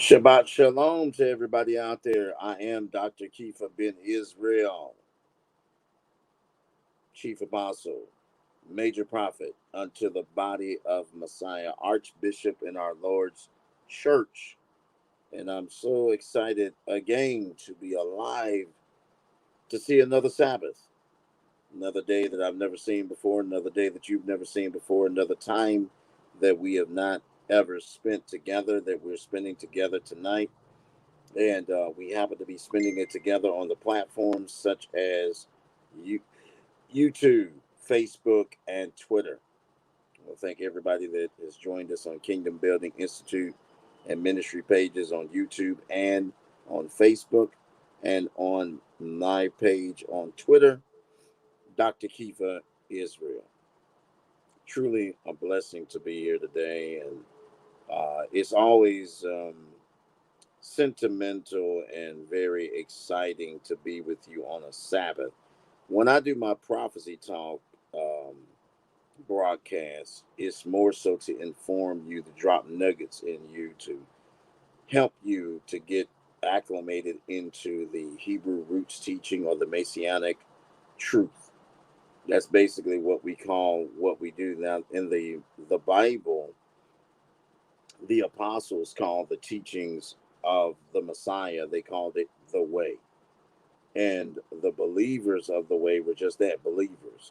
Shabbat Shalom to everybody out there. I am Dr. Kifa bin Israel, Chief Apostle, Major Prophet unto the body of Messiah, Archbishop in our Lord's Church. And I'm so excited again to be alive to see another Sabbath, another day that I've never seen before, another day that you've never seen before, another time that we have not ever spent together, that we're spending together tonight. And we happen to be spending it together on the platforms such as YouTube, Facebook, and Twitter. Well, thank everybody that has joined us on Kingdom Building Institute and ministry pages on YouTube and on Facebook and on my page on Twitter, Dr. Kifa Israel. Truly a blessing to be here today, and it's always sentimental and very exciting to be with you on a Sabbath. When I do my prophecy talk broadcast, it's more so to inform you, to drop nuggets in you, to help you to get acclimated into the Hebrew roots teaching or the Messianic truth. That's basically what we call what we do now in the Bible. The apostles called the teachings of the Messiah, they called it the way. And the believers of the way were just that, believers.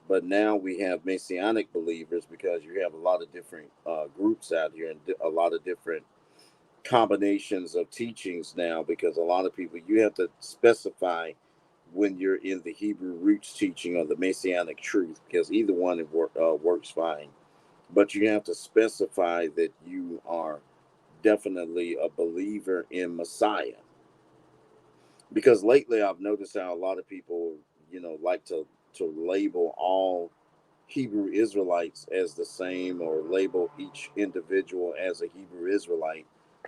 But now we have messianic believers because you have a lot of different groups out here and a lot of different combinations of teachings now, because a lot of people, you have to specify when you're in the Hebrew roots teaching or the messianic truth, because either one works fine. But you have to specify that you are definitely a believer in Messiah, because lately I've noticed how a lot of people, like to label all Hebrew Israelites as the same, or label each individual as a Hebrew Israelite.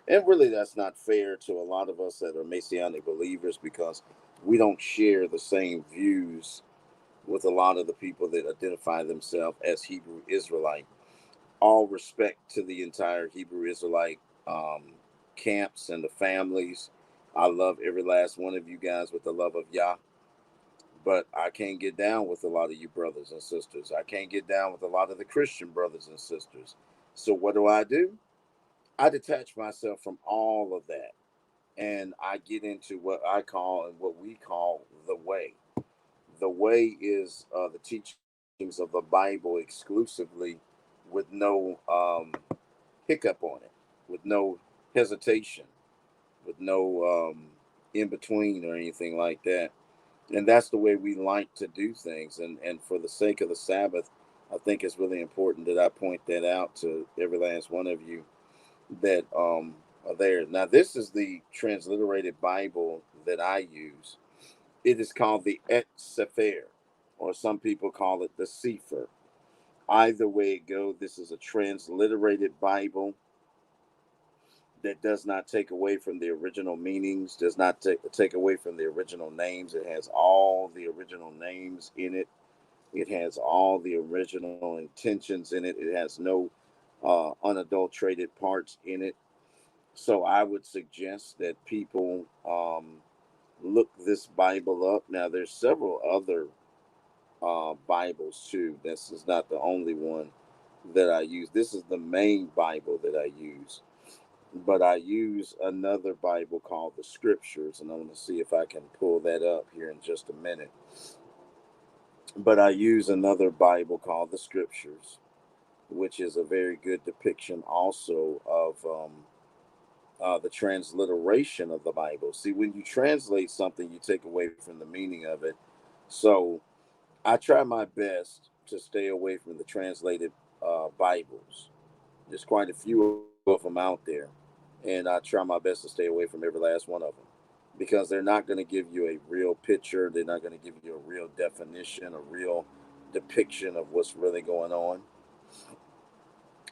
And really, that's not fair to a lot of us that are Messianic believers, because we don't share the same views with a lot of the people that identify themselves as Hebrew Israelite. All respect to the entire Hebrew Israelite camps and the families. I love every last one of you guys with the love of Yah, but I can't get down with a lot of you brothers and sisters. I can't get down with a lot of the Christian brothers and sisters. So what do? I detach myself from all of that, and I get into what I call and what we call the way. The way is the teachings of the Bible exclusively, with no hiccup on it, with no hesitation, with no in between or anything like that. And that's the way we like to do things. And for the sake of the Sabbath, I think it's really important that I point that out to every last one of you that are there. Now, this is the transliterated Bible that I use. It is called the Et Sefer, or some people call it the Sefer. Either way it go, this is a transliterated Bible that does not take away from the original meanings, does not take away from the original names. It has all the original names in it. It has all the original intentions in it. It has no unadulterated parts in it. So I would suggest that people look this Bible up. Now, there's several other Bibles too. This is not the only one that I use. This is the main Bible that I use. But I use another Bible called the Scriptures, and I'm going to see if I can pull that up here in just a minute. But I use another Bible called the Scriptures, which is a very good depiction also of the transliteration of the Bible. See, when you translate something, you take away from the meaning of it. So I try my best to stay away from the translated Bibles. There's quite a few of them out there, and I try my best to stay away from every last one of them, because they're not going to give you a real picture. They're not going to give you a real definition, a real depiction of what's really going on.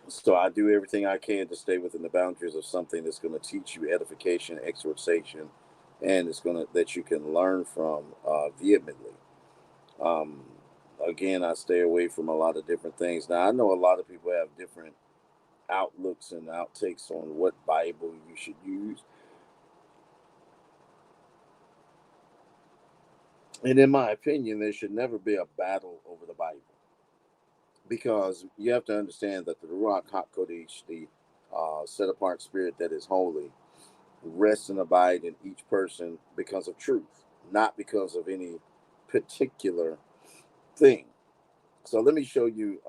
So I do everything I can to stay within the boundaries of something that's going to teach you edification, exhortation, and it's going to that you can learn from vehemently. Um, Again, I stay away from a lot of different things. Now I know a lot of people have different outlooks and outtakes on what Bible you should use. And in my opinion, there should never be a battle over the Bible, because you have to understand that the Ruach HaKodesh, the set apart spirit that is holy, rests and abide in each person because of truth, not because of any particular thing. So let me show you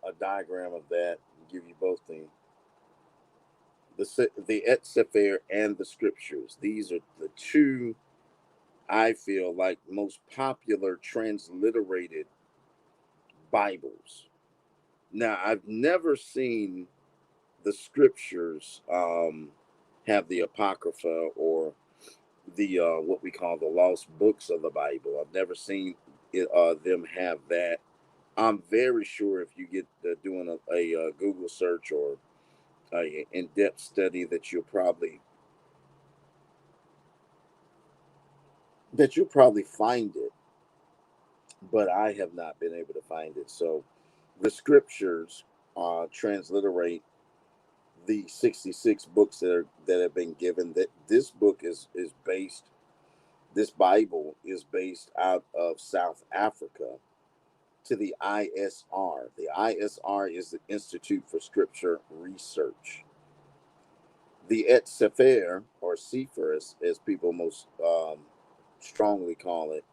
a diagram of that and give you both the Et Sefer and the scriptures. These are the two, I feel like, most popular transliterated Bibles. Now, I've never seen the scriptures have the Apocrypha, or the what we call the lost books of the Bible. I've never seen them have that. I'm very sure if you get doing a Google search or a in-depth study, that you'll probably find it, but I have not been able to find it. So the scriptures transliterate the 66 books that have been given. That this book is based. This Bible is based out of South Africa to the ISR. The ISR is the Institute for Scripture Research. The Et Sefer, or Sefer, as people most strongly call it,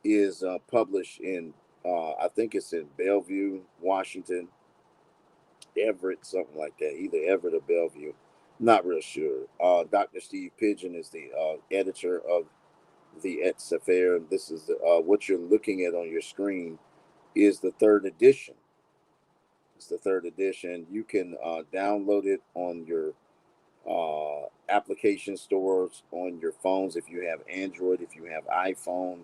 is published in, I think it's in Bellevue, Washington, Everett, something like that, either Everett or Bellevue. Not real sure. Dr. Steve Pigeon is the editor of the Et Sefer. This is what you're looking at on your screen is the third edition. It's the third edition. You can download it on your application stores on your phones. If you have Android, if you have iPhone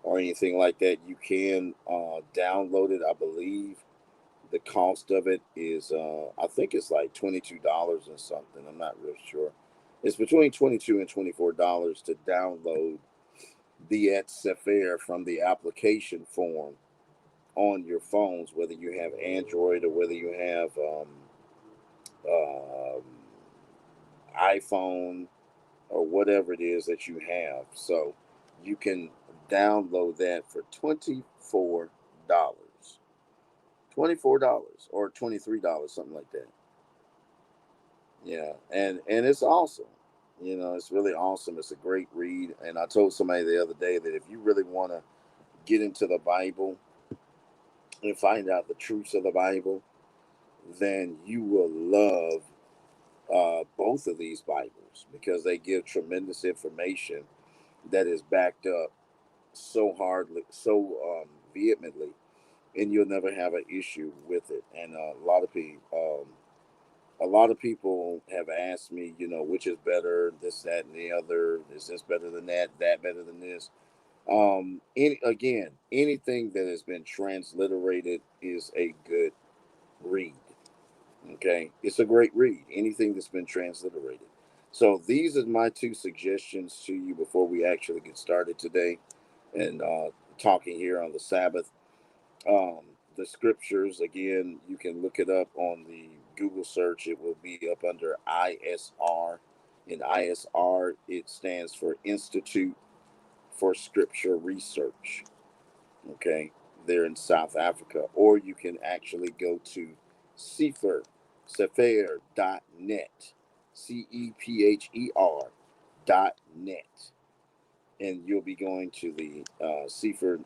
or anything like that, you can download it. I believe the cost of it is, I think it's like $22 or something. I'm not real sure. It's between $22 and $24 to download the Et Sefer from the application form on your phones, whether you have Android or whether you have um, iPhone or whatever it is that you have. So you can download that for $24. $24 or $23, something like that. Yeah, and it's awesome. It's really awesome. It's a great read. And I told somebody the other day that if you really want to get into the Bible and find out the truths of the Bible, then you will love both of these Bibles, because they give tremendous information that is backed up so hardly, so vehemently, and you'll never have an issue with it. And a lot of people have asked me, which is better, this, that, and the other. Is this better than that? That better than this? Anything that has been transliterated is a good read. Okay, it's a great read. Anything that's been transliterated. So these are my two suggestions to you before we actually get started today and talking here on the Sabbath. Um, the scriptures, again, you can look it up on the Google search. It will be up under ISR. In ISR, it stands for Institute for Scripture Research. Okay, they're in South Africa. Or you can actually go to Sefer.net, CEPHER.net, and you'll be going to the Sefer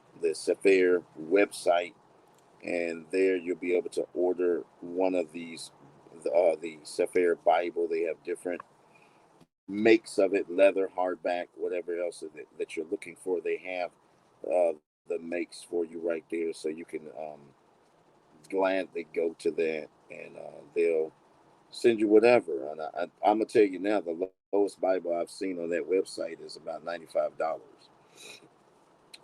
website, and there you'll be able to order one of these, the Sefer Bible. They have different makes of it, leather, hardback, whatever else that you're looking for. They have the makes for you right there, so you can gladly go to that, and they'll send you whatever. And I'm gonna tell you now, the lowest Bible I've seen on that website is about $95.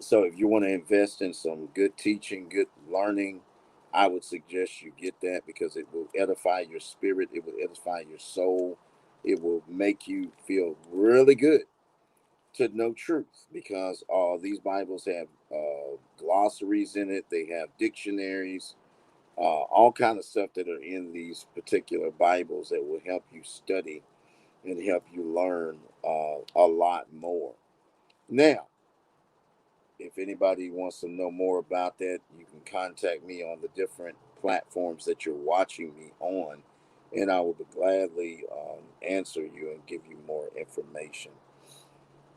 So if you want to invest in some good teaching, good learning, I would suggest you get that, because it will edify your spirit, it will edify your soul, it will make you feel really good to know truth, because these Bibles have glossaries in it, they have dictionaries, all kind of stuff that are in these particular Bibles that will help you study and help you learn a lot more. Now, if anybody wants to know more about that, you can contact me on the different platforms that you're watching me on, and I will gladly answer you and give you more information.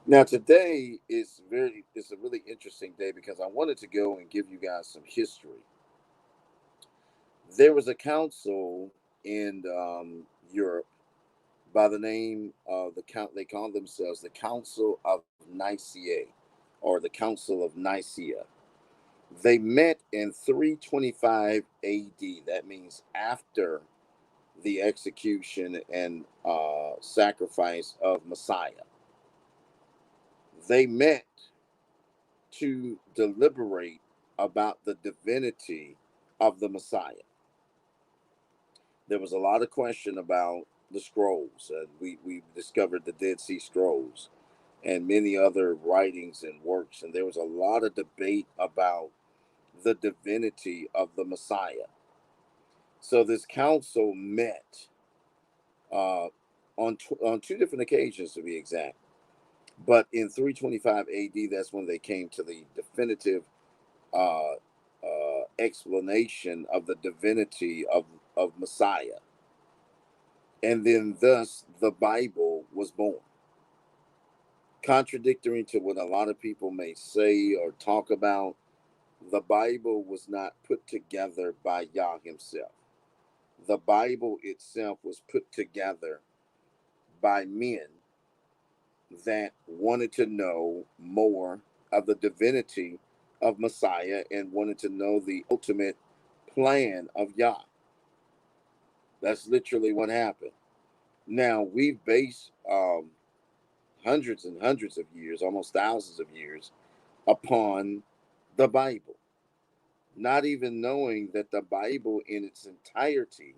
Now, today it's a really interesting day because I wanted to go and give you guys some history. There was a council in Europe by the name of they call themselves the Council of Nicaea, or the Council of Nicaea. They met in 325 AD. That means after the execution and sacrifice of Messiah. They met to deliberate about the divinity of the Messiah. There was a lot of question about the scrolls. We discovered the Dead Sea Scrolls and many other writings and works. And there was a lot of debate about the divinity of the Messiah. So this council met on two different occasions, to be exact. But in 325 AD, that's when they came to the definitive uh, explanation of the divinity of Messiah. And then thus the Bible was born. Contradictory to what a lot of people may say or talk about, the Bible was not put together by Yah himself. The Bible itself was put together by men that wanted to know more of the divinity of Messiah and wanted to know the ultimate plan of Yah. That's literally what happened. Now, we've based hundreds and hundreds of years, almost thousands of years, upon the Bible, not even knowing that the Bible in its entirety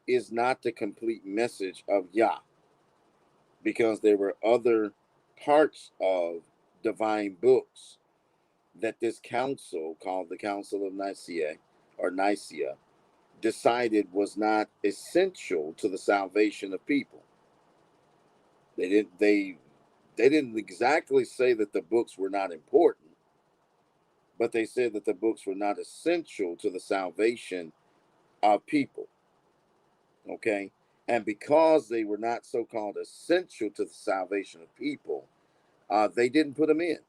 is not the complete message of Yah, because there were other parts of divine books that this council, called the Council of Nicaea or Nicaea, decided was not essential to the salvation of people. They didn't exactly say that the books were not important, but they said that the books were not essential to the salvation of people. Okay. And because they were not so called essential to the salvation of people, they didn't put them in.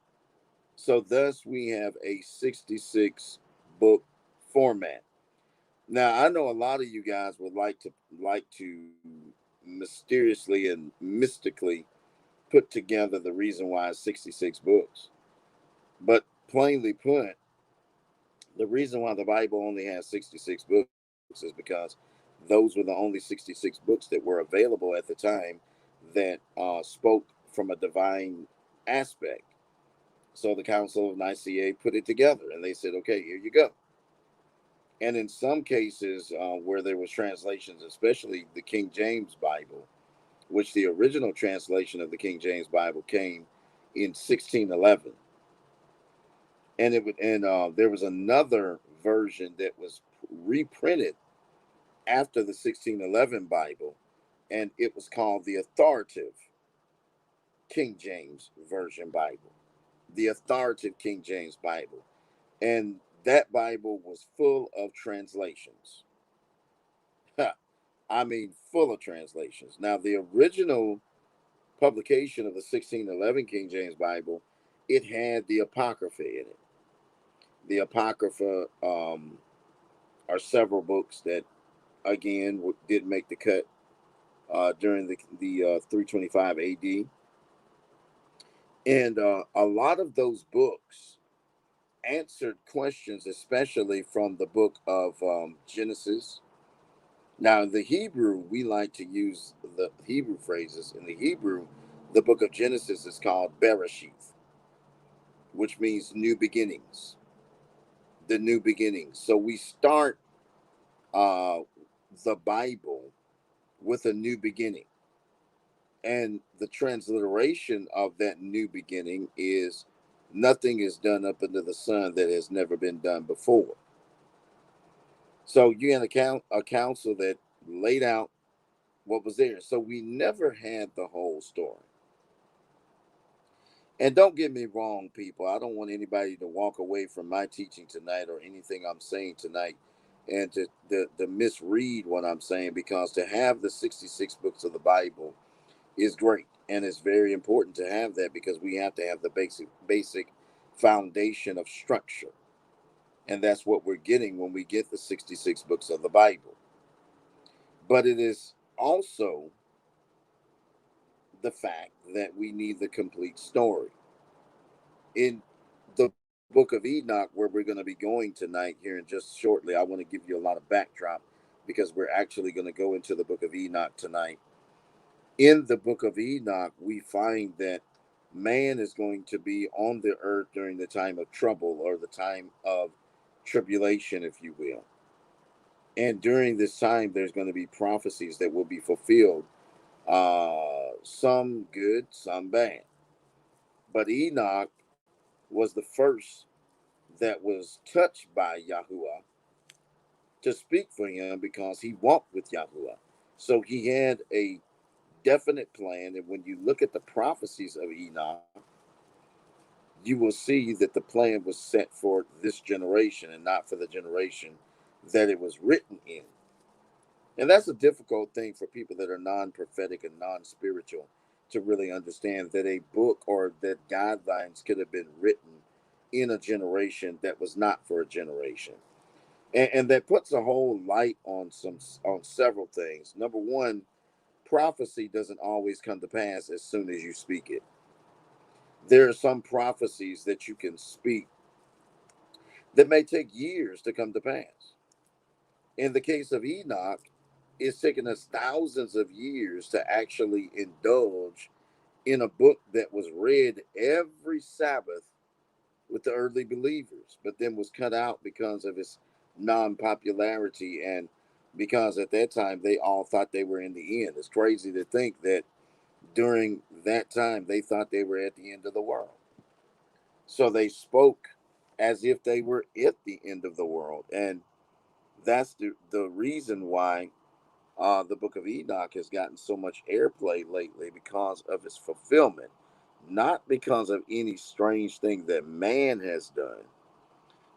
So thus we have a 66 book format. Now I know a lot of you guys would like to mysteriously and mystically put together the reason why it's 66 books. But plainly put, the reason why the Bible only has 66 books is because those were the only 66 books that were available at the time that spoke from a divine aspect. So the Council of Nicaea put it together and they said, okay, here you go. And in some cases where there was translations, especially the King James Bible, which the original translation of the King James Bible came in 1611, and there was another version that was reprinted after the 1611 Bible, and it was called the authoritative King James Version Bible, the authoritative King James Bible. And that Bible was full of translations. I mean, full of translations. Now, the original publication of the 1611 King James Bible, it had the Apocrypha in it. The Apocrypha are several books that, again, did make the cut during the 325 AD. And a lot of those books answered questions, especially from the book of Genesis. Now, in the Hebrew, we like to use the Hebrew phrases. In the Hebrew, the book of Genesis is called Bereshith, which means new beginnings, the new beginnings. So we start uh, the Bible with a new beginning. And the transliteration of that new beginning is nothing is done up under the sun that has never been done before. So you had a council that laid out what was there. So we never had the whole story. And don't get me wrong, people. I don't want anybody to walk away from my teaching tonight or anything I'm saying tonight and to misread what I'm saying, because to have the 66 books of the Bible is great. And it's very important to have that, because we have to have the basic foundation of structure. And that's what we're getting when we get the 66 books of the Bible. But it is also the fact that we need the complete story. In the book of Enoch, where we're going to be going tonight here in just shortly, I want to give you a lot of backdrop, because we're actually going to go into the book of Enoch tonight. In the book of Enoch, we find that man is going to be on the earth during the time of trouble, or the time of tribulation, if you will. And during this time, there's going to be prophecies that will be fulfilled, some good, some bad. But Enoch was the first that was touched by Yahuwah to speak for him, because he walked with Yahuwah. So he had a definite plan. And when you look at the prophecies of Enoch, you will see that the plan was set for this generation and not for the generation that it was written in. And that's a difficult thing for people that are non prophetic and non spiritual to really understand, that a book or that guidelines could have been written in a generation that was not for a generation. And that puts a whole light on several things. Number one, prophecy doesn't always come to pass as soon as you speak it. There are some prophecies that you can speak that may take years to come to pass. In the case of Enoch, it's taken us thousands of years to actually indulge in a book that was read every Sabbath with the early believers, but then was cut out because of its non popularity, and because at that time they all thought they were in the end. It's crazy to think that during that time they thought they were at the end of the world. So they spoke as if they were at the end of the world. And that's the reason why the book of Enoch has gotten so much airplay lately, because of its fulfillment, not because of any strange thing that man has done.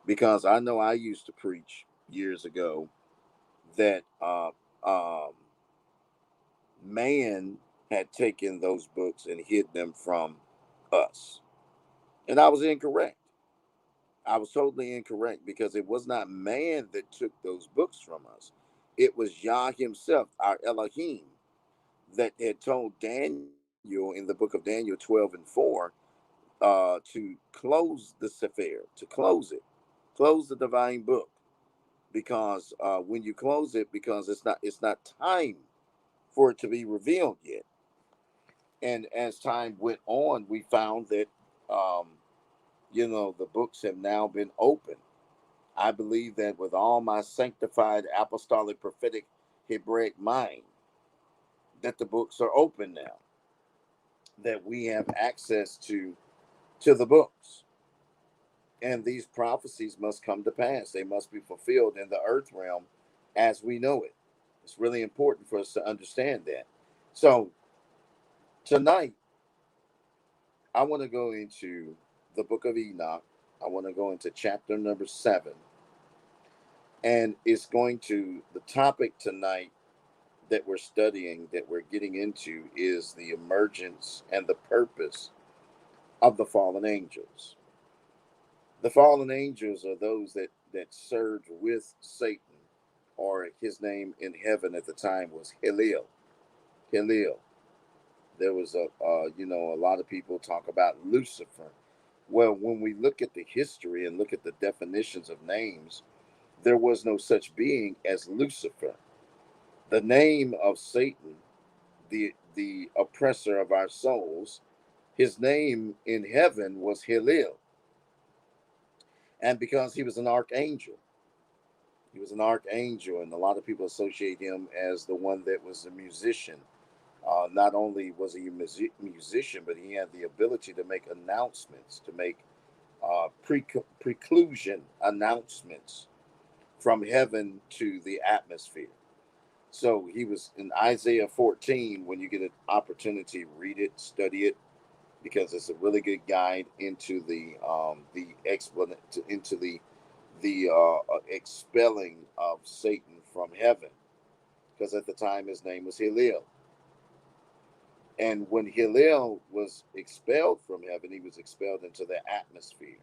Because I know I used to preach years ago that um, man had taken those books and hid them from us. And I was incorrect. I was totally incorrect, because it was not man that took those books from us. It was Yah himself, our Elohim, that had told Daniel in the book of Daniel 12 and 4 to close the Sefer, to close the divine book, because when you close it, because it's not time for it to be revealed yet. And as time went on, we found that um, the books have now been opened. I believe that with all my sanctified apostolic prophetic Hebraic mind, that the books are open now, that we have access to the books. And these prophecies must come to pass. They must be fulfilled in the earth realm as we know it. It's really important for us to understand that. So tonight, I want to go into the book of Enoch. I want to go into chapter number 7. And it's going to, the topic tonight that we're studying, that we're getting into, is the emergence and the purpose of the fallen angels. The fallen angels are those that served with Satan, or his name in heaven at the time was Halil. Halil. There was a lot of people talk about Lucifer. Well, when we look at the history and look at the definitions of names, there was no such being as Lucifer. The name of Satan, the oppressor of our souls, his name in heaven was Halil. And because he was an archangel, he was an archangel, and a lot of people associate him as the one that was a musician. Not only was he a musician, but he had the ability to make announcements, to make preclusion announcements from heaven to the atmosphere. So he was in Isaiah 14. When you get an opportunity, read it, study it, because it's a really good guide into the explanation, into the expelling of Satan from heaven. Because at the time his name was Hillel, and when Hillel was expelled from heaven, he was expelled into the atmosphere.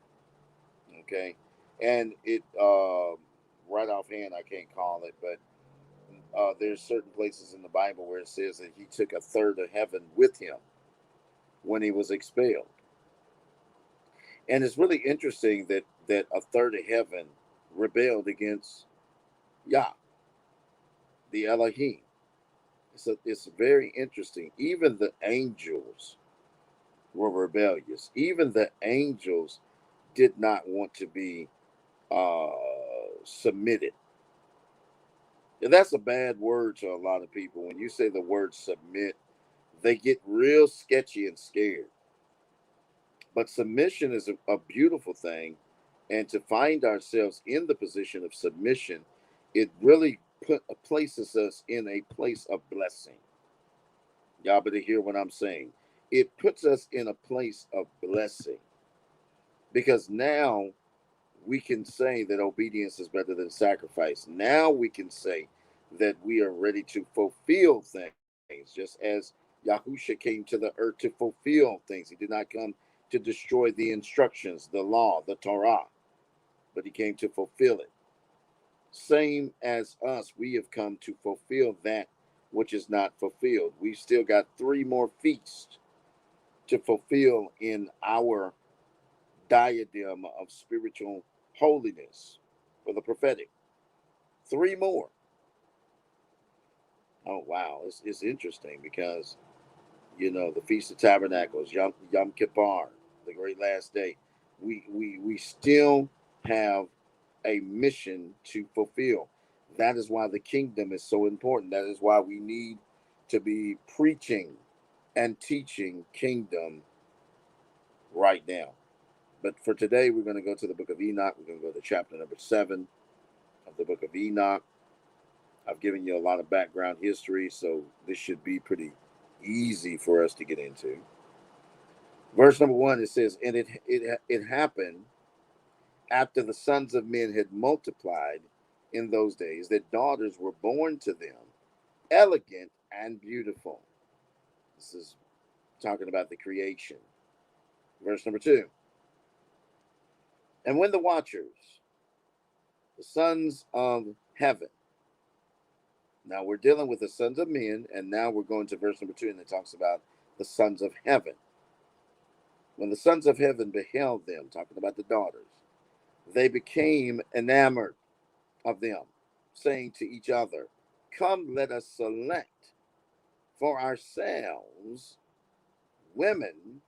Okay, and it right offhand I can't call it, but there's certain places in the Bible where it says that he took a third of heaven with him when he was expelled. And it's really interesting that a third of heaven rebelled against Yah, the Elohim. So it's very interesting. Even the angels were rebellious. Even the angels did not want to be uh, submitted. And that's a bad word to a lot of people. When you say the word submit, they get real sketchy and scared. But submission is a beautiful thing. And to find ourselves in the position of submission, it really places us in a place of blessing. Y'all better hear what I'm saying. It puts us in a place of blessing, because now we can say that obedience is better than sacrifice. Now we can say that we are ready to fulfill things, just as Yahusha came to the earth to fulfill things. He did not come to destroy the instructions, the law, the Torah, but he came to fulfill it. Same as us, we have come to fulfill that which is not fulfilled. We've still got three more feasts to fulfill in our diadem of spiritual holiness for the prophetic. Three more. Oh wow, it's interesting because the Feast of Tabernacles, Yom Kippur, the Great Last Day. We still have a mission to fulfill. That is why the kingdom is so important. That is why we need to be preaching and teaching kingdom right now. But for today, we're going to go to the book of Enoch. We're going to go to chapter number 7 of the book of Enoch. I've given you a lot of background history, so this should be pretty easy for us to get into. Verse number 1, it says, "And it happened after the sons of men had multiplied in those days that daughters were born to them, elegant and beautiful." This is talking about the creation. Verse number 2, "And when the watchers, the sons of heaven," now we're dealing with the sons of men, and now we're going to verse number 2, and it talks about the sons of heaven. "When the sons of heaven beheld them," talking about the daughters, "they became enamored of them, saying to each other, 'Come, let us select for ourselves women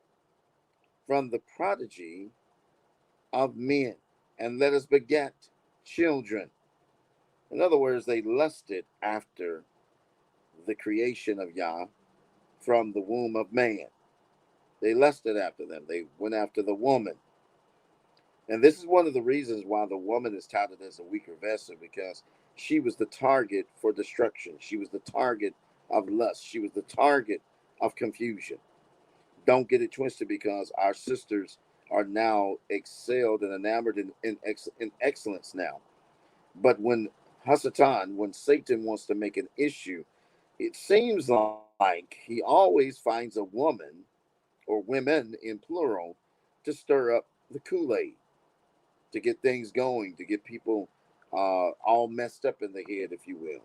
from the prodigy of men, and let us beget children.'" In other words, they lusted after the creation of Yah from the womb of man. They lusted after them. They went after the woman. And this is one of the reasons why the woman is touted as a weaker vessel, because she was the target for destruction. She was the target of lust. She was the target of confusion. Don't get it twisted, because our sisters are now excelled and enamored in excellence now. But when Hasatan, when Satan wants to make an issue, it seems like he always finds a woman, or women in plural, to stir up the Kool-Aid, to get things going, to get people all messed up in the head, if you will.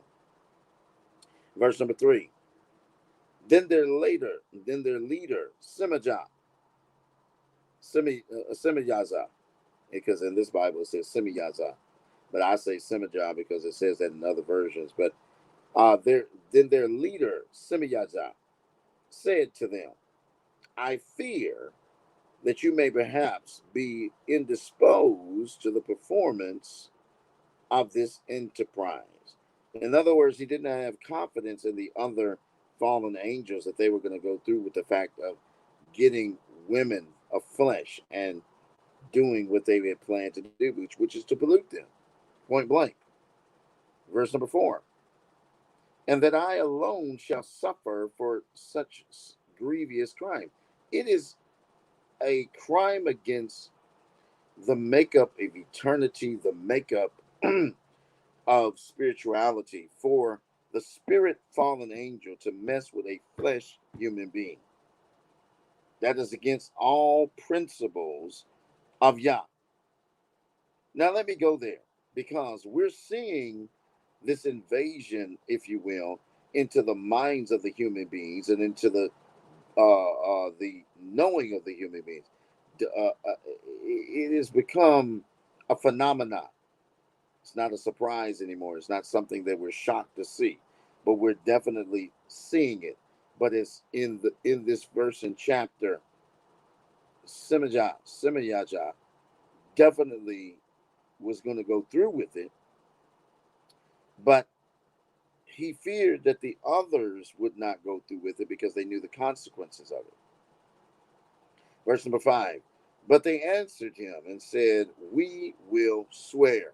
Verse number 3. Then their leader, Semiyaza, because in this Bible it says Semiyaza, but I say Semijah because it says that in other versions. But then their leader, Semiyaza, said to them, "I fear that you may perhaps be indisposed to the performance of this enterprise." In other words, he did not have confidence in the other fallen angels that they were going to go through with the fact of getting women of flesh and doing what they had planned to do, which is to pollute them, point blank. Verse number 4. And that I alone shall suffer for such grievous crime. It is a crime against the makeup of eternity, the makeup of spirituality, for the spirit fallen angel to mess with a flesh human being. That is against all principles of Yah. Now, let me go there because we're seeing this invasion, if you will, into the minds of the human beings and into the knowing of the human beings. It has become a phenomenon. It's not a surprise anymore. It's not something that we're shocked to see, but we're definitely seeing it. But it's in this verse and chapter, Semayaja definitely was going to go through with it, but he feared that the others would not go through with it because they knew the consequences of it. Verse number 5. But they answered him and said, we will swear.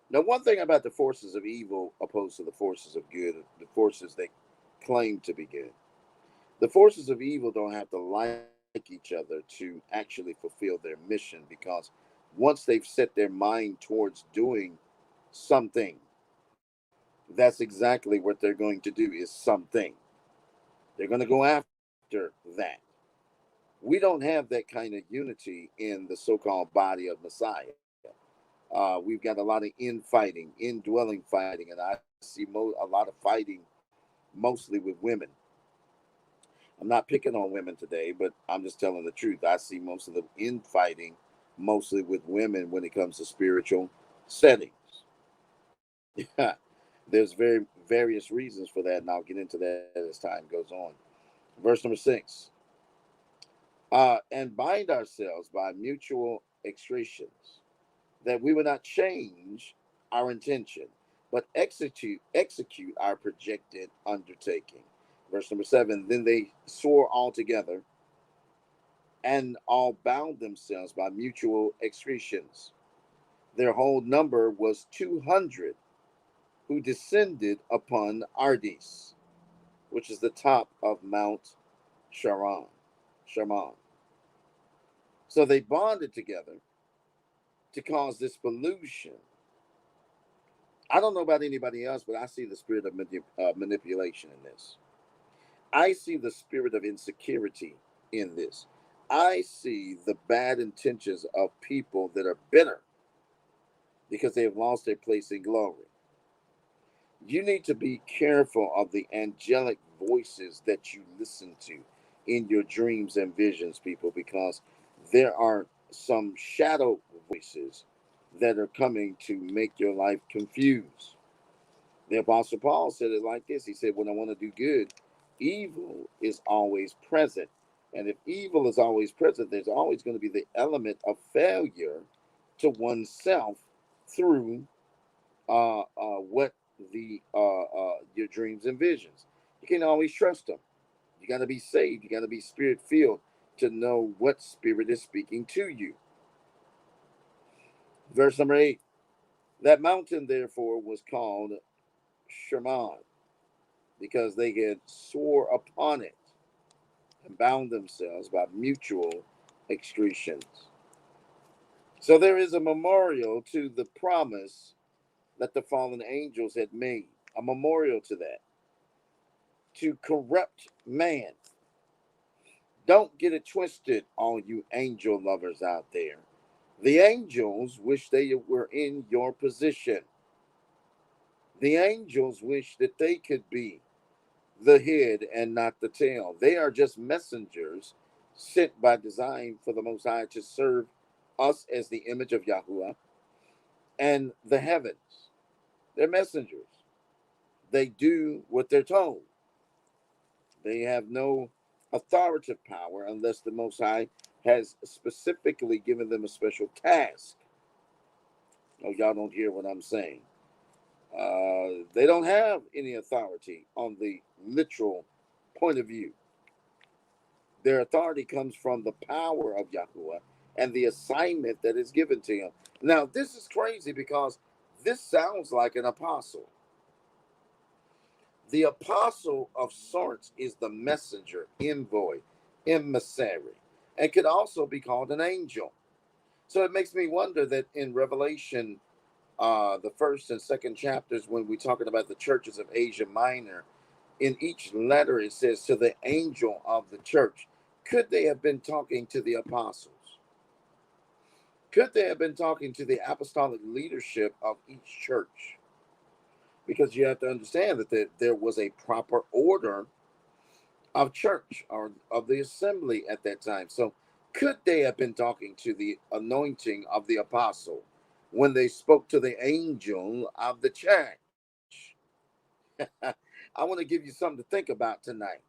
Now, one thing about the forces of evil opposed to the forces of good, the forces that claim to be good, the forces of evil don't have to like each other to actually fulfill their mission, because once they've set their mind towards doing something, that's exactly what they're going to do, is something. They're going to go after that. We don't have that kind of unity in the so-called body of Messiah. We've got a lot of infighting, indwelling fighting, and I see a lot of fighting mostly with women. I'm not picking on women today, but I'm just telling the truth. I see most of the infighting mostly with women when it comes to spiritual settings. Yeah, there's various reasons for that, and I'll get into that as time goes on. Verse number 6. And bind ourselves by mutual extretions, that we will not change our intention, but execute our projected undertaking. Verse number 7. Then they swore all together, and all bound themselves by mutual excretions. Their whole number was 200, who descended upon Ardis, which is the top of Mount Sharon. So they bonded together to cause this pollution. I don't know about anybody else, but I see the spirit of manipulation in this. I see the spirit of insecurity in this. I see the bad intentions of people that are bitter because they have lost their place in glory. You need to be careful of the angelic voices that you listen to in your dreams and visions, people, because there are some shadow voices that are coming to make your life confused. The Apostle Paul said it like this. He said, when I want to do good, evil is always present. And if evil is always present, there's always going to be the element of failure to oneself through what the your dreams and visions. You can always trust them. You got to be saved. You got to be spirit filled to know what spirit is speaking to you. Verse number 8. That mountain, therefore, was called Sherman, because they had swore upon it and bound themselves by mutual excretions. So there is a memorial to the promise that the fallen angels had made, a memorial to that, to corrupt man. Don't get it twisted, all you angel lovers out there. The angels wish they were in your position. The angels wish that they could be the head and not the tail. They are just messengers sent by design for the Most High to serve us as the image of Yahuwah and the heavens. They're messengers. They do what they're told. They have no authoritative power unless the Most High has specifically given them a special task. Oh, y'all don't hear what I'm saying. They don't have any authority on the literal point of view. Their authority comes from the power of Yahuwah and the assignment that is given to him. Now, this is crazy because This sounds like an apostle. The apostle of sorts is the messenger, envoy, emissary, and could also be called an angel. So it makes me wonder that in Revelation, the first and second chapters, when we're talking about the churches of Asia Minor, in each letter it says to the angel of the church. Could they have been talking to the apostles? Could they have been talking to the apostolic leadership of each church? Because you have to understand that there was a proper order of church or of the assembly at that time. So could they have been talking to the anointing of the apostle when they spoke to the angel of the church? I want to give you something to think about tonight,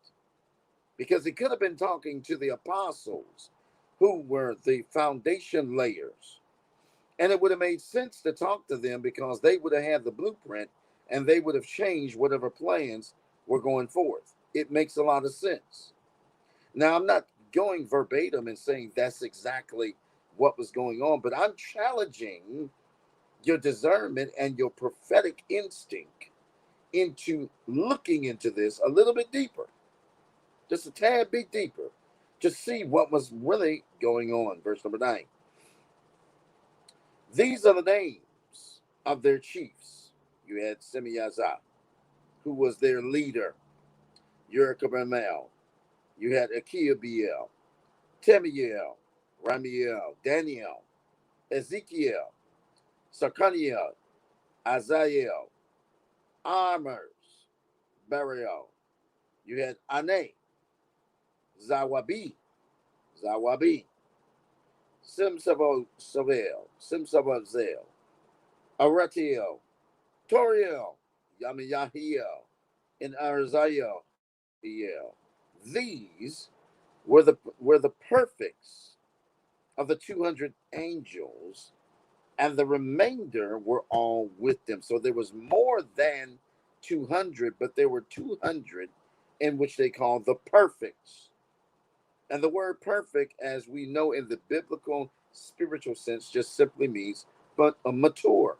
because he could have been talking to the apostles who were the foundation layers. And it would have made sense to talk to them because they would have had the blueprint and they would have changed whatever plans were going forth. It makes a lot of sense. Now, I'm not going verbatim and saying that's exactly what was going on, but I'm challenging your discernment and your prophetic instinct into looking into this a little bit deeper, just a tad bit deeper, to see what was really going on. Verse number 9. These are the names of their chiefs. You had Semiyazah, who was their leader, Yerubbaal. You had Akiabiel, Temiel, Ramiel, Daniel, Ezekiel, Sakaniel, Azael, Armers, Burial. You had Ane, Zawabi, Simsavazel, Aratiel, Toriel, Yamiyahiel, and Arzael. These were the perfects of the 200 angels, and the remainder were all with them. So there was more than 200, but there were 200 in which they call the perfects. And the word perfect, as we know in the biblical spiritual sense, just simply means but a mature.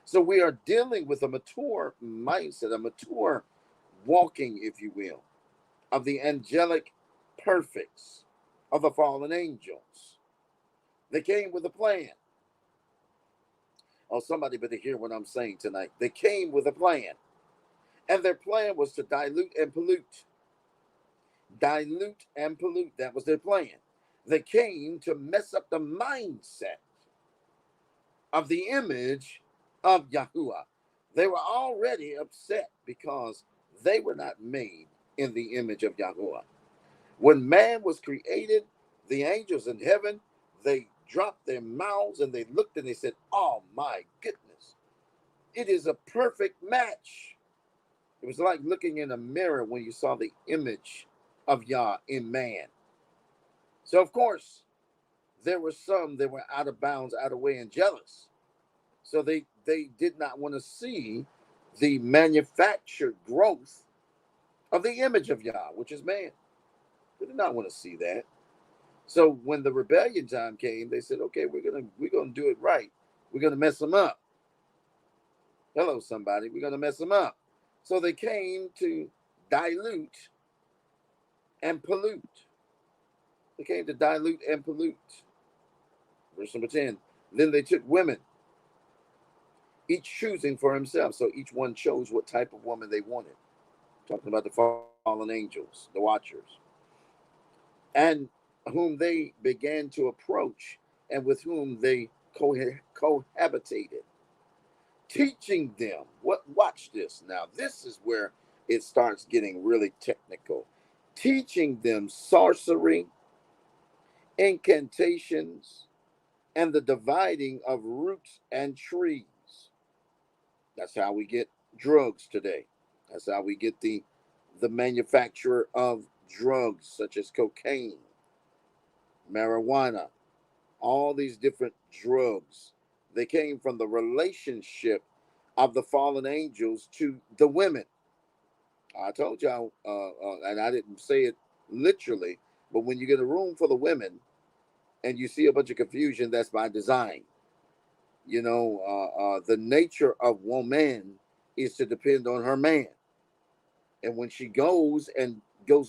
So we are dealing with a mature mindset, a mature walking, if you will, of the angelic perfects of the fallen angels. They came with a plan. Oh, somebody better hear what I'm saying tonight. They came with a plan. And their plan was to dilute and pollute. Dilute and pollute. That was their plan. They came to mess up the mindset of the image of Yahuwah. They were already upset because they were not made in the image of Yahuwah. When man was created, the angels in heaven, they dropped their mouths and they looked and they said, "Oh my goodness, it is a perfect match." It was like looking in a mirror when you saw the image of Yah in man. So, of course, there were some that were out of bounds, out of way, and jealous. So they did not want to see the manufactured growth of the image of Yah, which is man. They did not want to see that. So when the rebellion time came, they said, "Okay, we're gonna do it right. We're gonna mess them up." Hello, somebody. We're gonna mess them up. So they came to dilute and pollute. They came to dilute and pollute. Verse number 10. Then they took women, each choosing for himself. So each one chose what type of woman they wanted. Talking about the fallen angels, the watchers, and whom they began to approach and with whom they cohabitated, teaching them what. Watch this now. This is where it starts getting really technical. Teaching them sorcery, incantations, and the dividing of roots and trees. That's how we get drugs today. That's how we get the manufacture of drugs such as cocaine, marijuana, all these different drugs. They came from the relationship of the fallen angels to the women. I told y'all, and I didn't say it literally, but when you get a room full of women and you see a bunch of confusion, that's by design. The nature of woman is to depend on her man. And when she goes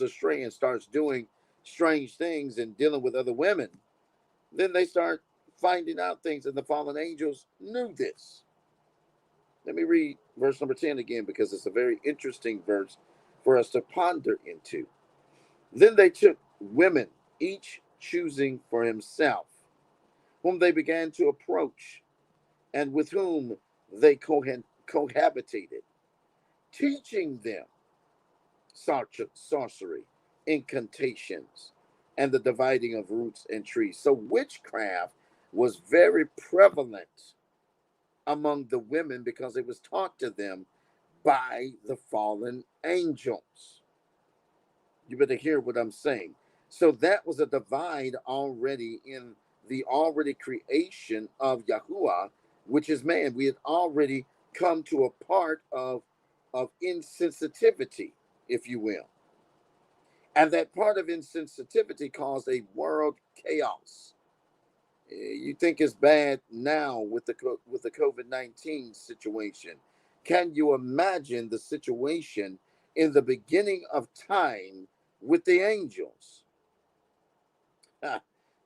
astray and starts doing strange things and dealing with other women, then they start finding out things. And the fallen angels knew this. Let me read verse number 10 again, because it's a very interesting verse for us to ponder into. Then they took women, each choosing for himself, whom they began to approach, and with whom they cohabitated, teaching them sorcery, incantations, and the dividing of roots and trees. So witchcraft was very prevalent among the women because it was taught to them by the fallen angels. You better hear what I'm saying. So that was a divide already in the already creation of Yahuwah, which is man. We had already come to a part of insensitivity, if you will. And that part of insensitivity caused a world chaos. You think it's bad now with the COVID-19 situation. Can you imagine the situation in the beginning of time with the angels?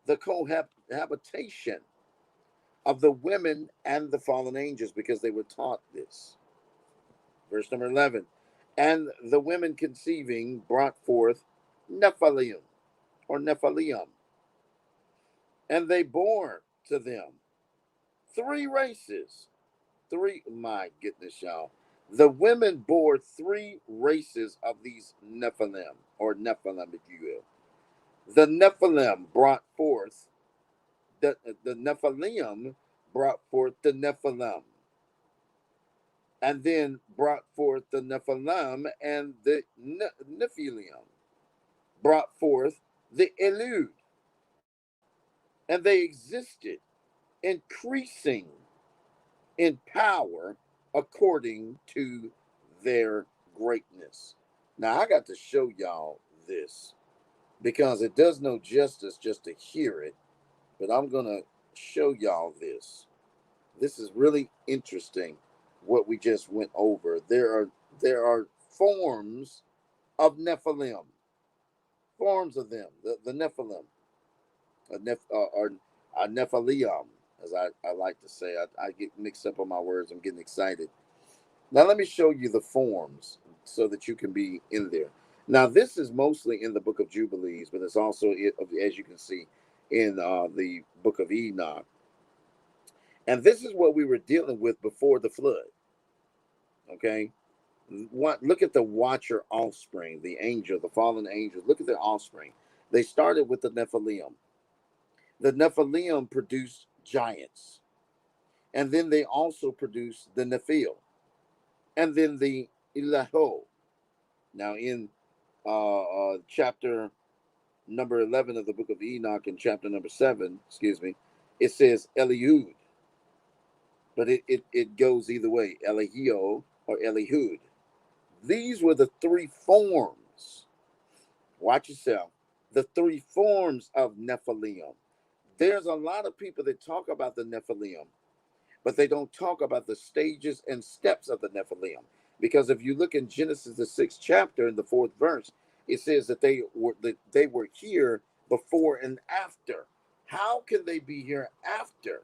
The cohabitation of the women and the fallen angels, because they were taught this. Verse number 11. And the women conceiving brought forth Nephilim, or Nephilim, and they bore to them three races. My goodness, y'all. The women bore three races of these Nephilim, or Nephilim, if you will. The Nephilim brought forth, the Nephilim brought forth the Nephilim, and then brought forth the Nephilim, and the Nephilim brought forth the Elud, and they existed, increasing in power according to their greatness. Now, I got to show y'all this because it does no justice just to hear it, but I'm going to show y'all this. This is really interesting what we just went over. There are forms of Nephilim, forms of them, the Nephilim, or Nephilim, as I like to say. I get mixed up on my words. I'm getting excited. Now, let me show you the forms so that you can be in there. Now, this is mostly in the book of Jubilees, but it's also, as you can see, in the book of Enoch. And this is what we were dealing with before the flood. Okay? Look at the watcher offspring, the angel, the fallen angels. Look at their offspring. They started with the Nephilim. The Nephilim produced giants. And then they also produced the Nephil. And then the Ilaho. Now, in chapter number 11 of the book of Enoch, and chapter number 7, it says Eliud. But it goes either way, Elihio or Elihud. These were the three forms. Watch yourself. The three forms of Nephilim. There's a lot of people that talk about the Nephilim, but they don't talk about the stages and steps of the Nephilim. Because if you look in Genesis, the 6th chapter, in the 4th verse, it says that they were here before and after. How can they be here after?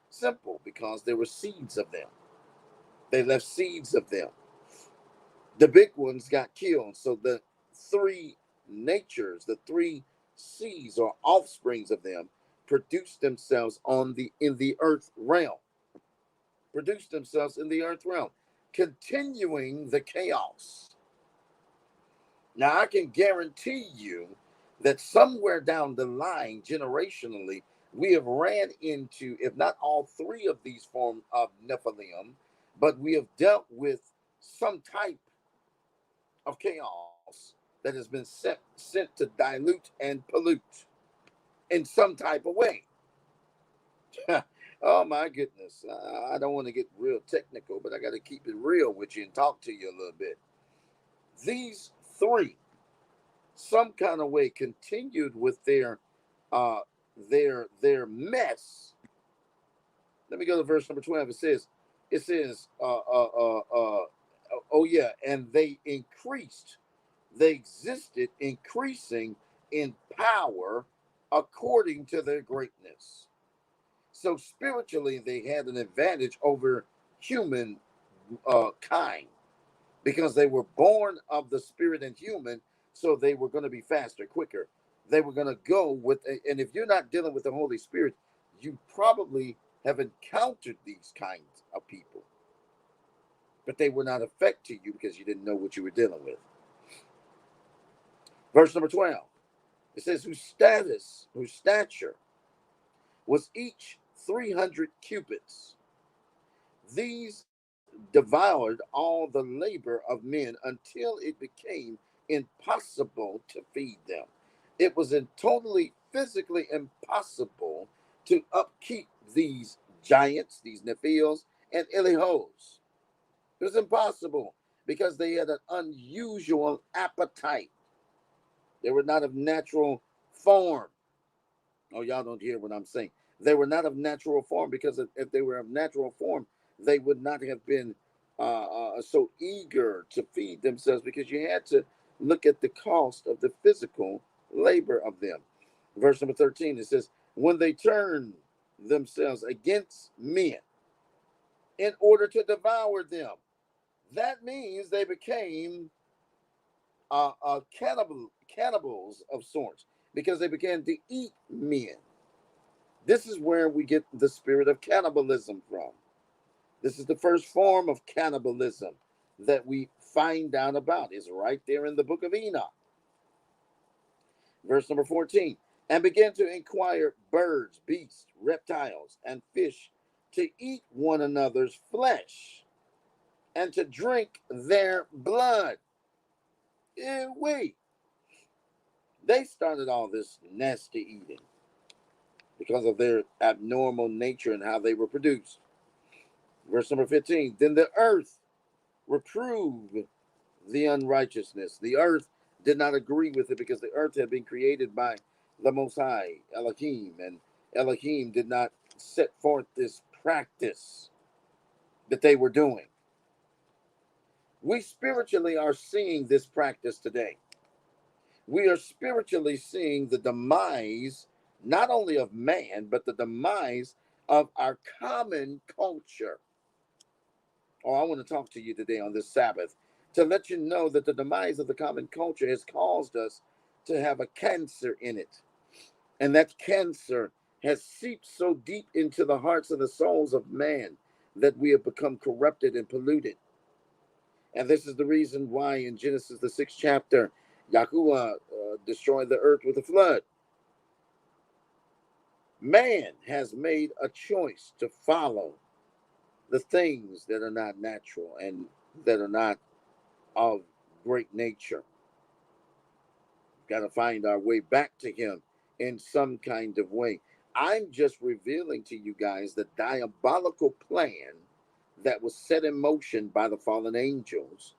Simple, because there were seeds of them. They left seeds of them. The big ones got killed. So the three natures, the three seeds or offsprings of them, produced themselves in the earth realm. Produced themselves in the earth realm, continuing the chaos. Now, I can guarantee you that somewhere down the line, generationally, we have ran into, if not all three of these forms of Nephilim, but we have dealt with some type of chaos that has been sent to dilute and pollute in some type of way. Oh my goodness. I don't want to get real technical, but I got to keep it real with you and talk to you a little bit. These three, some kind of way, continued with their mess Let me go to verse number 12. It says, oh yeah, and they increased. They existed, increasing in power according to their greatness. So spiritually, they had an advantage over human kind because they were born of the spirit and human. So they were going to be faster, quicker. They were going to go with, and if you're not dealing with the Holy Spirit, you probably have encountered these kinds of people, but they were not affecting you because you didn't know what you were dealing with. Verse number 12, it says, whose stature was each 300 cubits. These devoured all the labor of men until it became impossible to feed them. It was totally physically impossible to upkeep these giants, these Nephils and Elihos. It was impossible because they had an unusual appetite. They were not of natural form. Oh, y'all don't hear what I'm saying. They were not of natural form, because if they were of natural form, they would not have been so eager to feed themselves, because you had to look at the cost of the physical labor of them. Verse number 13, it says, when they turned themselves against men in order to devour them, that means they became cannibals of sorts, because they began to eat men. This is where we get the spirit of cannibalism from. This is the first form of cannibalism that we find out about. It's right there in the book of Enoch. Verse number 14, and began to inquire birds, beasts, reptiles, and fish, to eat one another's flesh, and to drink their blood. Wait, they started all this nasty eating because of their abnormal nature and how they were produced. Verse number 15, then the earth reproved the unrighteousness. The earth did not agree with it, because the earth had been created by the Most High, Elohim, and Elohim did not set forth this practice that they were doing. We spiritually are seeing this practice today. We are spiritually seeing the demise, not only of man, but the demise of our common culture. Oh, I want to talk to you today on this Sabbath to let you know that the demise of the common culture has caused us to have a cancer in it. And that cancer has seeped so deep into the hearts and the souls of man that we have become corrupted and polluted. And this is the reason why in Genesis, the 6th chapter, Yahuwah destroyed the earth with a flood. Man has made a choice to follow the things that are not natural and that are not of great nature. Got to find our way back to him in some kind of way. I'm just revealing to you guys the diabolical plan that was set in motion by the fallen angels,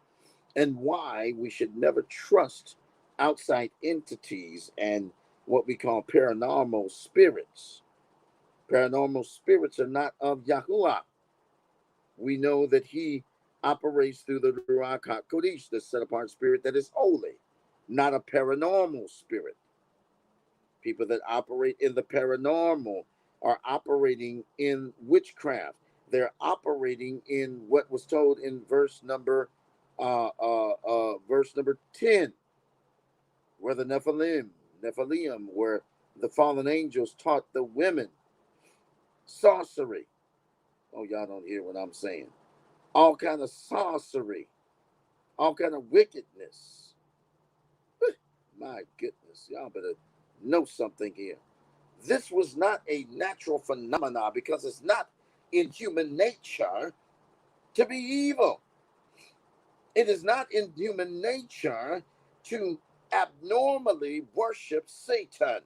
and why we should never trust outside entities and what we call paranormal spirits. Paranormal spirits are not of Yahuwah. We know that he operates through the Ruach HaKodesh, the set apart spirit that is holy, not a paranormal spirit. People that operate in the paranormal are operating in witchcraft. They're operating in what was told in verse number 10, where the Nephilim, where the fallen angels taught the women sorcery. Oh, y'all don't hear what I'm saying. All kind of sorcery, all kind of wickedness. My goodness, y'all better know something here. This was not a natural phenomenon, because it's not in human nature to be evil. It is not in human nature to abnormally worship Satan.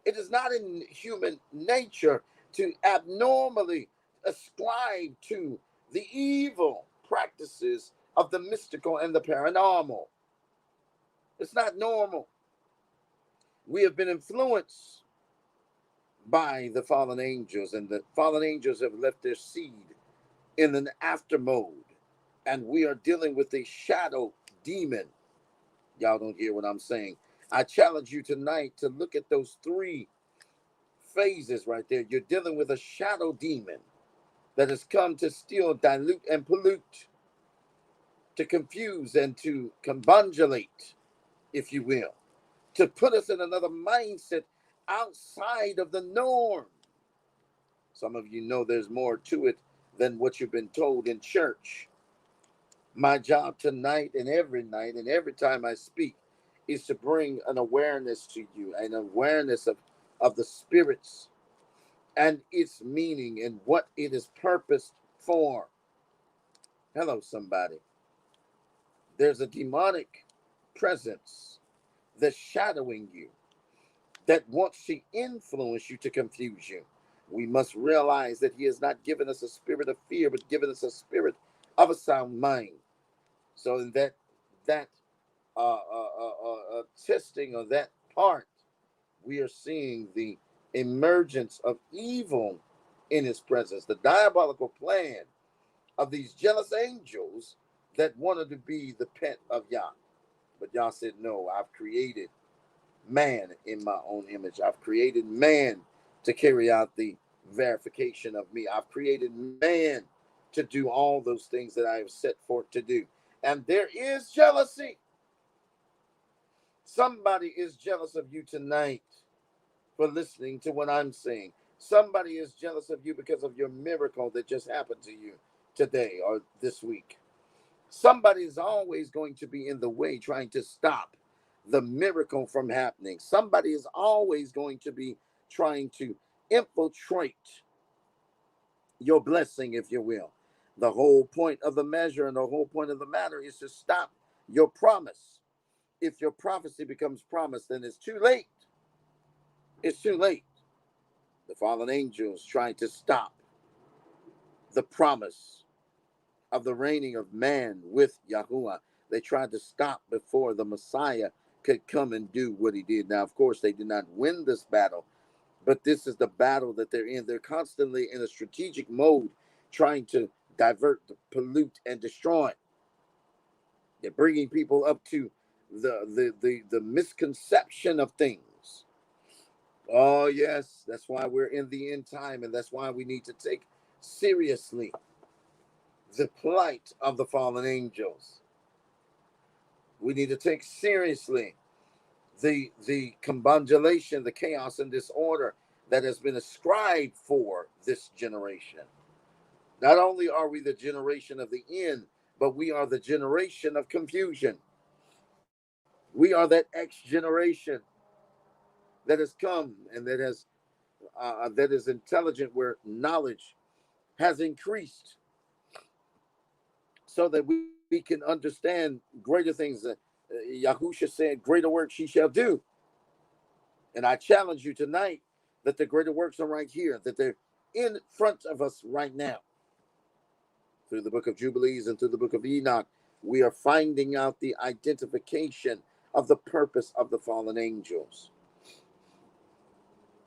It is not in human nature to abnormally ascribe to the evil practices of the mystical and the paranormal. It's not normal. We have been influenced by the fallen angels, and the fallen angels have left their seed in an after mode, and we are dealing with a shadow demon. Y'all don't hear what I'm saying. I challenge you tonight to look at those three phases right there. You're dealing with a shadow demon that has come to steal, dilute, and pollute, to confuse and to combungulate, if you will, to put us in another mindset outside of the norm. Some of you know there's more to it than what you've been told in church. My job tonight and every time I speak is to bring an awareness to you, an awareness of the spirits and its meaning and what it is purposed for. Hello, somebody. There's a demonic presence that's shadowing you, that wants to influence you to confuse you. We must realize that he has not given us a spirit of fear, but given us a spirit of a sound mind. So in that testing of that part, we are seeing the emergence of evil in his presence, the diabolical plan of these jealous angels that wanted to be the pet of Yah. But Yah said, no, I've created man in my own image. I've created man to carry out the verification of me. I've created man to do all those things that I have set forth to do. And there is jealousy. Somebody is jealous of you tonight for listening to what I'm saying. Somebody is jealous of you because of your miracle that just happened to you today or this week. Somebody is always going to be in the way trying to stop the miracle from happening. Somebody is always going to be trying to infiltrate your blessing, if you will. The whole point of the measure and the whole point of the matter is to stop your promise. If your prophecy becomes promise, then it's too late. It's too late. The fallen angels trying to stop the promise of the reigning of man with Yahuwah. They tried to stop before the Messiah could come and do what he did. Now, of course, they did not win this battle, but this is the battle that they're in. They're constantly in a strategic mode, trying to divert, pollute, and destroy. They're bringing people up to the misconception of things. Oh, yes, that's why we're in the end time, and that's why we need to take seriously the plight of the fallen angels. We need to take seriously the combungulation, the chaos and disorder that has been ascribed for this generation. Not only are we the generation of the end, but we are the generation of confusion. We are that X generation that has come and that is intelligent, where knowledge has increased, so that we can understand greater things. Yahusha said, greater works she shall do. And I challenge you tonight that the greater works are right here, that they're in front of us right now. Through the book of Jubilees and through the book of Enoch, we are finding out the identification of the purpose of the fallen angels.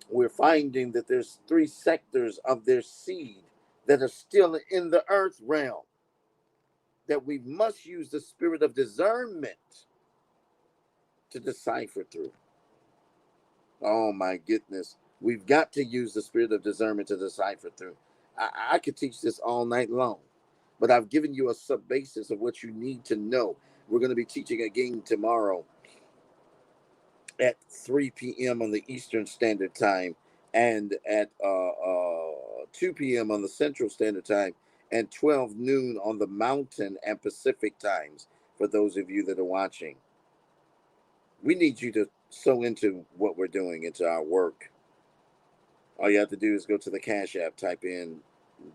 We're finding that there's three sectors of their seed that are still in the earth realm, that we must use the spirit of discernment to decipher through. Oh my goodness. We've got to use the spirit of discernment to decipher through. I could teach this all night long, but I've given you a sub basis of what you need to know. We're going to be teaching again tomorrow at 3 p.m. on the Eastern Standard Time, and at 2 p.m. on the Central Standard Time, and 12 noon on the Mountain and Pacific times for those of you that are watching. We need you to sow into what we're doing, into our work. All you have to do is go to the Cash App, type in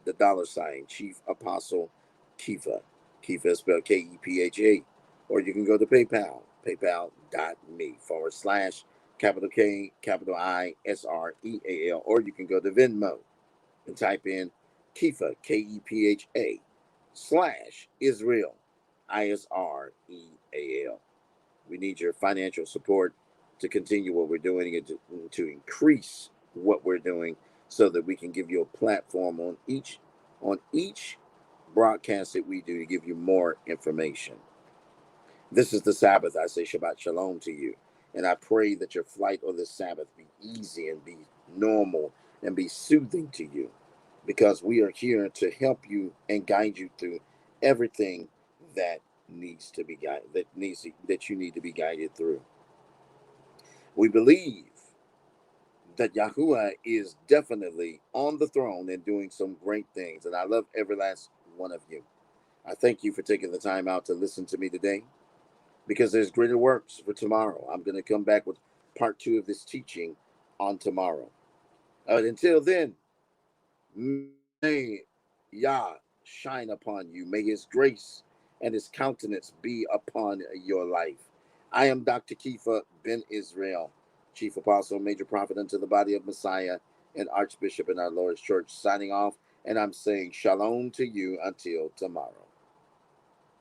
the $ Chief Apostle Kepha. Kepha is spelled Kepha. Or you can go to PayPal, paypal.me/capital K, capital I, SREAL. Or you can go to Venmo and type in Kepha, KEPHA, /Israel, ISREAL. We need your financial support to continue what we're doing and to increase what we're doing so that we can give you a platform on each broadcast that we do to give you more information. This is the Sabbath. I say Shabbat Shalom to you. And I pray that your flight on this Sabbath be easy and be normal and be soothing to you, because we are here to help you and guide you through everything that needs to be guided, that you need to be guided through. We believe that Yahuwah is definitely on the throne and doing some great things. And I love every last one of you. I thank you for taking the time out to listen to me today, because there's greater works for tomorrow. I'm going to come back with part 2 of this teaching on tomorrow. But until then, may Yah shine upon you. May his grace and his countenance be upon your life. I am Dr. Kifa Ben Israel, Chief Apostle, Major Prophet unto the body of Messiah, and Archbishop in our Lord's Church, signing off. And I'm saying shalom to you until tomorrow.